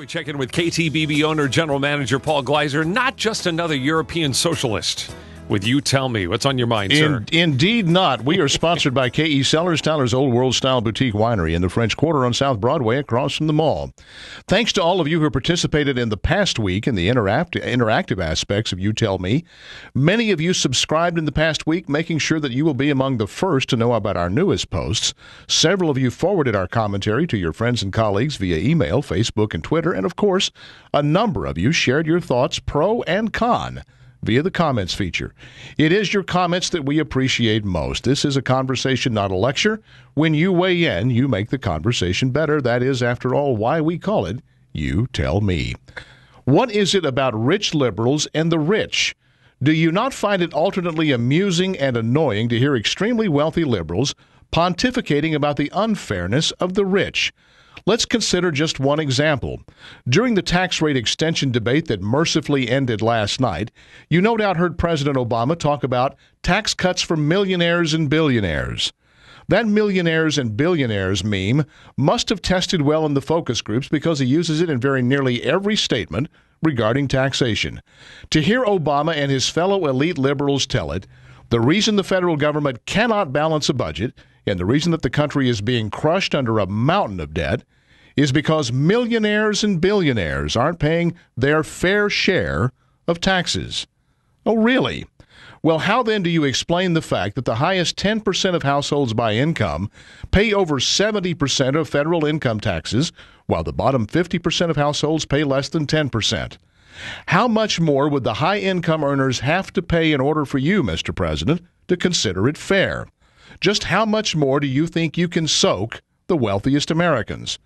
We check in with KTBB owner, general manager Paul Gleiser, not just another European socialist. With You Tell Me, what's on your mind, sir? Indeed not. We are sponsored by K.E. Cellars, Tyler's Old World Style Boutique Winery in the French Quarter on South Broadway across from the mall. Thanks to all of you who participated in the past week in the interactive aspects of You Tell Me. Many of you subscribed in the past week, making sure that you will be among the first to know about our newest posts. Several of you forwarded our commentary to your friends and colleagues via email, Facebook, and Twitter. And, of course, a number of you shared your thoughts pro and con via the comments feature. It is your comments that we appreciate most. This is a conversation, not a lecture. When you weigh in, you make the conversation better. That is, after all, why we call it You Tell Me. What is it about rich liberals and the rich? Do you not find it alternately amusing and annoying to hear extremely wealthy liberals pontificating about the unfairness of the rich? Let's consider just one example. During the tax rate extension debate that mercifully ended last night, you no doubt heard President Obama talk about tax cuts for millionaires and billionaires. That millionaires and billionaires meme must have tested well in the focus groups because he uses it in very nearly every statement regarding taxation. To hear Obama and his fellow elite liberals tell it, the reason the federal government cannot balance a budget and the reason that the country is being crushed under a mountain of debt is because millionaires and billionaires aren't paying their fair share of taxes. Oh, really? Well, how then do you explain the fact that the highest 10% of households by income pay over 70% of federal income taxes, while the bottom 50% of households pay less than 10%? How much more would the high-income earners have to pay in order for you, Mr. President, to consider it fair? Just how much more do you think you can soak the wealthiest Americans?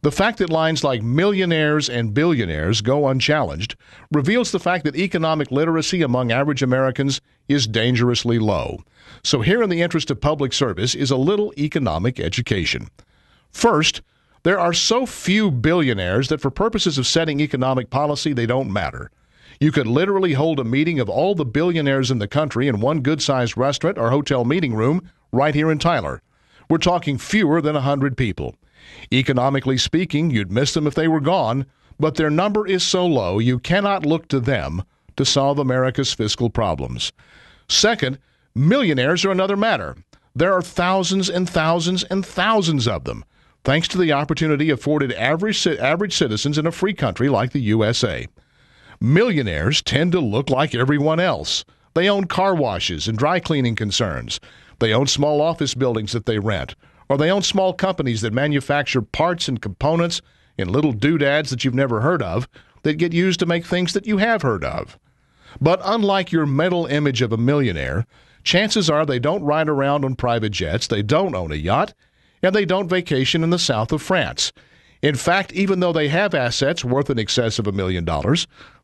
The fact that lines like millionaires and billionaires go unchallenged reveals the fact that economic literacy among average Americans is dangerously low. So here in the interest of public service is a little economic education. First, there are so few billionaires that for purposes of setting economic policy, they don't matter. You could literally hold a meeting of all the billionaires in the country in one good-sized restaurant or hotel meeting room right here in Tyler. We're talking fewer than 100 people. Economically speaking, you'd miss them if they were gone, but their number is so low you cannot look to them to solve America's fiscal problems. Second, millionaires are another matter. There are thousands and thousands and thousands of them, thanks to the opportunity afforded average citizens in a free country like the USA. Millionaires tend to look like everyone else. They own car washes and dry cleaning concerns. They own small office buildings that they rent. Or they own small companies that manufacture parts and components and little doodads that you've never heard of that get used to make things that you have heard of. But unlike your mental image of a millionaire, chances are they don't ride around on private jets, they don't own a yacht, and they don't vacation in the south of France. In fact, even though they have assets worth in excess of $1 million,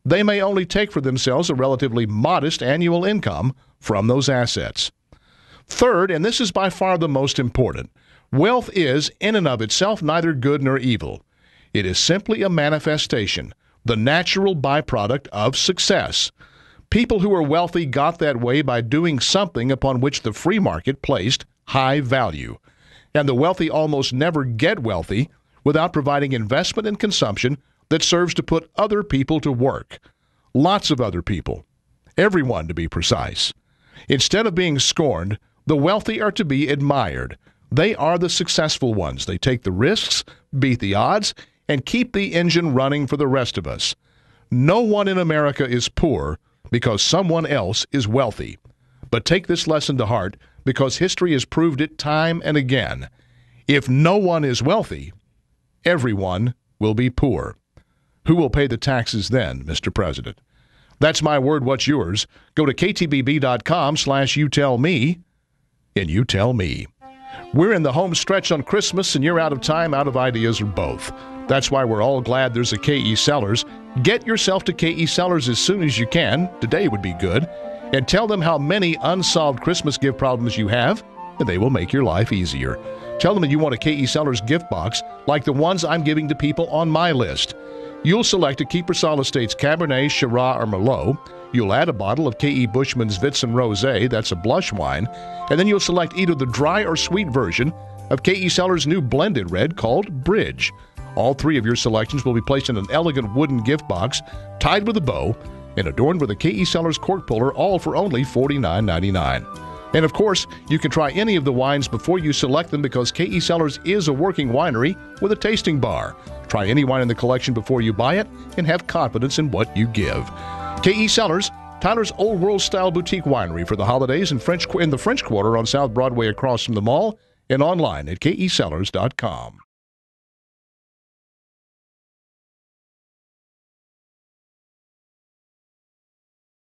they may only take for themselves a relatively modest annual income from those assets. Third, and this is by far the most important, wealth is, in and of itself, neither good nor evil. It is simply a manifestation, the natural byproduct of success. People who are wealthy got that way by doing something upon which the free market placed high value. And the wealthy almost never get wealthy without providing investment and consumption that serves to put other people to work. Lots of other people. Everyone, to be precise. Instead of being scorned, the wealthy are to be admired. They are the successful ones. They take the risks, beat the odds, and keep the engine running for the rest of us. No one in America is poor because someone else is wealthy. But take this lesson to heart because history has proved it time and again. If no one is wealthy, everyone will be poor. Who will pay the taxes then, Mr. President? That's my word. What's yours? Go to ktbb.com/youtellme, and you tell me. We're in the home stretch on Christmas, and you're out of time, out of ideas, or both. That's why we're all glad there's a K.E. Cellars. Get yourself to K.E. Cellars as soon as you can. Today would be good. And tell them how many unsolved Christmas gift problems you have, and they will make your life easier. Tell them that you want a K.E. Cellars gift box like the ones I'm giving to people on my list. You'll select a Keepersall Estates Cabernet, Shiraz, or Merlot. You'll add a bottle of K.E. Bushman's Weizen Rosé, that's a blush wine, and then you'll select either the dry or sweet version of KE Cellars' new blended red called Bridge. All 3 of your selections will be placed in an elegant wooden gift box, tied with a bow, and adorned with a KE Cellars cork puller, all for only $49.99. And of course, you can try any of the wines before you select them because KE Cellars is a working winery with a tasting bar. Try any wine in the collection before you buy it and have confidence in what you give. KE Cellars, Tyler's Old World Style Boutique Winery for the holidays in the French Quarter on South Broadway across from the mall and online at KECellars.com.